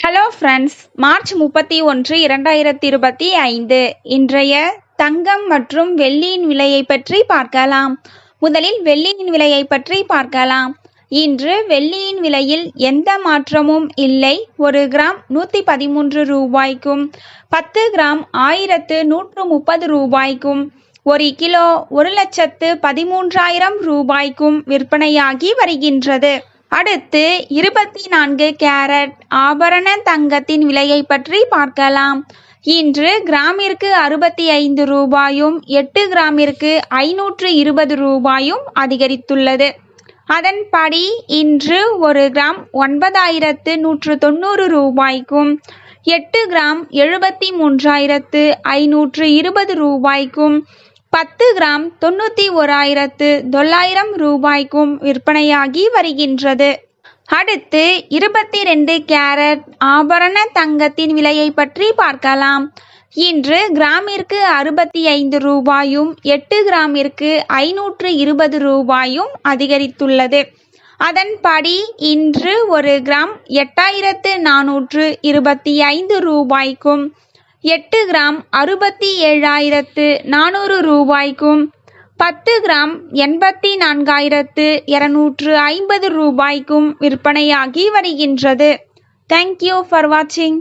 Hello friends, March 31, 2025 இன்றைய தங்கம் மற்றும் வெள்ளியின் விலையை பற்றி பார்க்கலாம். முதலில் வெள்ளியின் விலையை பற்றி பார்க்கலாம். இன்று வெள்ளியின் விலையில் எந்த மாற்றமும் இல்லை. 1 கிராம் 113 ரூபாய்க்கும் 10 கிராம் 1130 ரூபாய்க்கும் 1 கிலோ 1,13,000 ரூபாய்க்கும் விற்பனையாகி வருகின்றது. அடுத்து 24 கேரட் ஆபரண தங்கத்தின் விலையை பற்றி பார்க்கலாம். இன்று கிராமிற்கு 65 ரூபாயும் 8 கிராமிற்கு 520 ரூபாயும் அதிகரித்துள்ளது. அதன்படி இன்று 1 கிராம் 9,190 ரூபாய்க்கும் 8 கிராம் 73,520 ரூபாய்க்கும் 10 கிராம் 91,900 ரூபாய்க்கும் விற்பனையாகி வருகின்றது. அடுத்து 22 கேரட் ஆபரண தங்கத்தின் விலையை பற்றி பார்க்கலாம். இன்று கிராமிற்கு 65 ரூபாயும் 8 கிராமிற்கு 520 ரூபாயும் அதிகரித்துள்ளது. அதன்படி இன்று 1 கிராம் 8,425 ரூபாய்க்கும் 8 கிராம் 67,400 ரூபாய்க்கும் 10 கிராம் 84,250 ரூபாய்க்கும் விற்பனையாகி வருகின்றது. தேங்க்யூ ஃபார் வாட்சிங்.